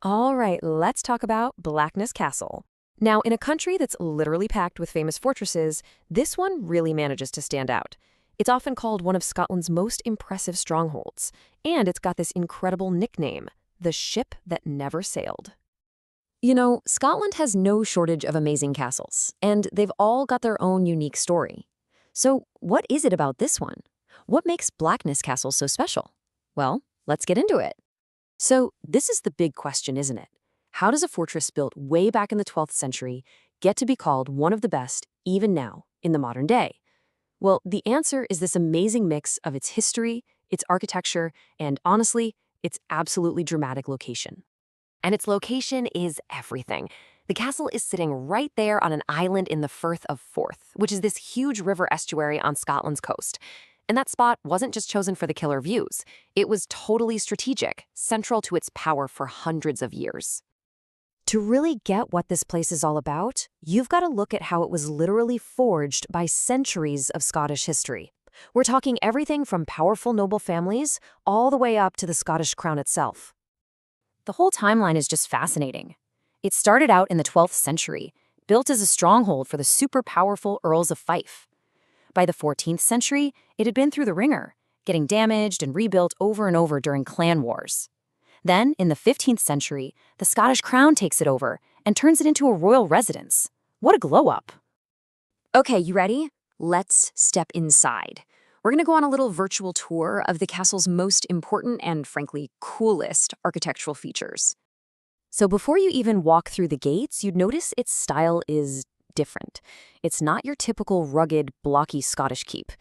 All right, let's talk about Blackness Castle. Now, in a country that's literally packed with famous fortresses, this one really manages to stand out. It's often called one of Scotland's most impressive strongholds, and it's got this incredible nickname, the ship that never sailed. You know, Scotland has no shortage of amazing castles, and they've all got their own unique story. So, what is it about this one? What makes Blackness Castle so special? Well, let's get into it. So, this is the big question, isn't it? How does a fortress built way back in the 12th century get to be called one of the best, even now, in the modern day? Well, the answer is this amazing mix of its history, its architecture, and honestly, its absolutely dramatic location. And its location is everything. The castle is sitting right there on an island in the Firth of Forth, which is this huge river estuary on Scotland's coast. And that spot wasn't just chosen for the killer views. It was totally strategic, central to its power for hundreds of years. To really get what this place is all about, you've got to look at how it was literally forged by centuries of Scottish history. We're talking everything from powerful noble families all the way up to the Scottish crown itself. The whole timeline is just fascinating. It started out in the 12th century, built as a stronghold for the super powerful Earls of Fife. By the 14th century, it had been through the ringer, getting damaged and rebuilt over and over during clan wars. Then, in the 15th century, the Scottish crown takes it over and turns it into a royal residence. What a glow-up! Okay, you ready? Let's step inside. We're going to go on a little virtual tour of the castle's most important and, frankly, coolest architectural features. So before you even walk through the gates, you'd notice its style is different. It's not your typical rugged, blocky Scottish keep.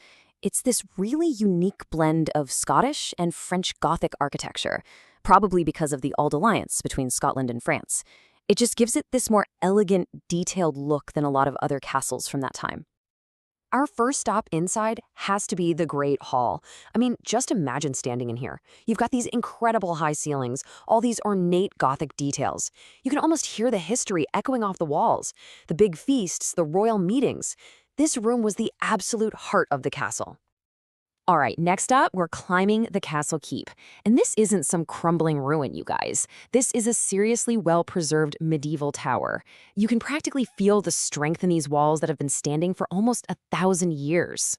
It's this really unique blend of Scottish and French Gothic architecture, probably because of the Auld Alliance between Scotland and France. It just gives it this more elegant, detailed look than a lot of other castles from that time. Our first stop inside has to be the Great Hall. I mean, just imagine standing in here. You've got these incredible high ceilings, all these ornate Gothic details. You can almost hear the history echoing off the walls. The big feasts, the royal meetings. This room was the absolute heart of the castle. All right, next up, we're climbing the castle keep. And this isn't some crumbling ruin, you guys. This is a seriously well-preserved medieval tower. You can practically feel the strength in these walls that have been standing for almost 1,000 years.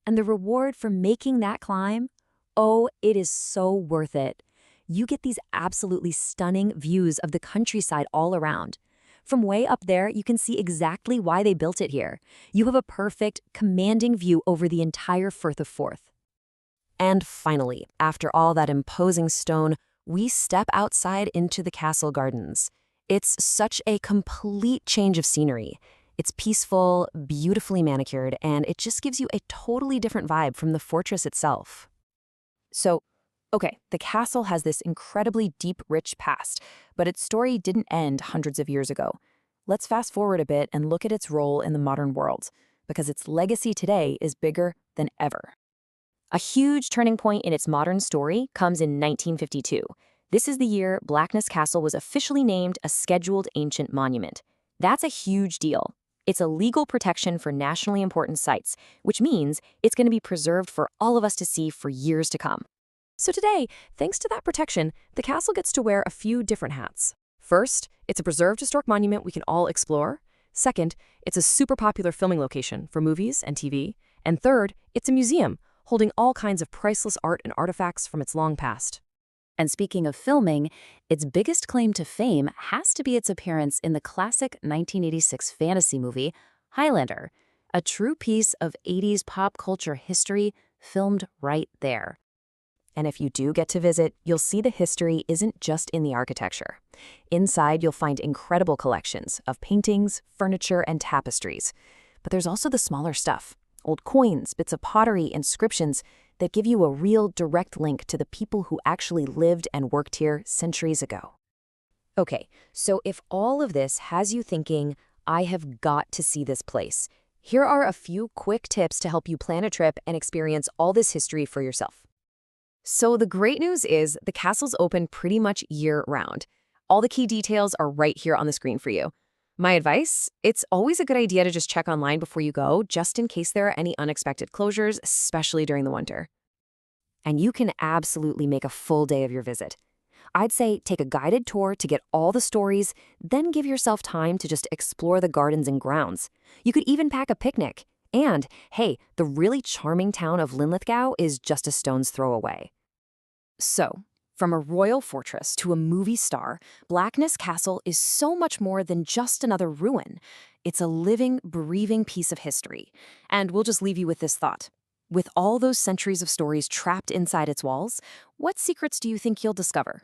And the reward for making that climb? Oh, it is so worth it. You get these absolutely stunning views of the countryside all around. From way up there, you can see exactly why they built it here. You have a perfect, commanding view over the entire Firth of Forth. And finally, after all that imposing stone, we step outside into the castle gardens. It's such a complete change of scenery. It's peaceful, beautifully manicured, and it just gives you a totally different vibe from the fortress itself. So, okay, the castle has this incredibly deep, rich past, but its story didn't end hundreds of years ago. Let's fast forward a bit and look at its role in the modern world, because its legacy today is bigger than ever. A huge turning point in its modern story comes in 1952. This is the year Blackness Castle was officially named a Scheduled Ancient Monument. That's a huge deal. It's a legal protection for nationally important sites, which means it's going to be preserved for all of us to see for years to come. So today, thanks to that protection, the castle gets to wear a few different hats. First, it's a preserved historic monument we can all explore. Second, it's a super popular filming location for movies and TV. And third, it's a museum holding all kinds of priceless art and artifacts from its long past. And speaking of filming, its biggest claim to fame has to be its appearance in the classic 1986 fantasy movie, Highlander, a true piece of 80s pop culture history filmed right there. And if you do get to visit, you'll see the history isn't just in the architecture. Inside, you'll find incredible collections of paintings, furniture, and tapestries. But there's also the smaller stuff, old coins, bits of pottery, inscriptions that give you a real direct link to the people who actually lived and worked here centuries ago. Okay, so if all of this has you thinking, I have got to see this place, here are a few quick tips to help you plan a trip and experience all this history for yourself. So the great news is the castle's open pretty much year-round. All the key details are right here on the screen for you. My advice? It's always a good idea to just check online before you go, just in case there are any unexpected closures, especially during the winter. And you can absolutely make a full day of your visit. I'd say take a guided tour to get all the stories, then give yourself time to just explore the gardens and grounds. You could even pack a picnic. And, hey, the really charming town of Linlithgow is just a stone's throw away. So, from a royal fortress to a movie star, Blackness Castle is so much more than just another ruin. It's a living, breathing piece of history. And we'll just leave you with this thought. With all those centuries of stories trapped inside its walls, what secrets do you think you'll discover?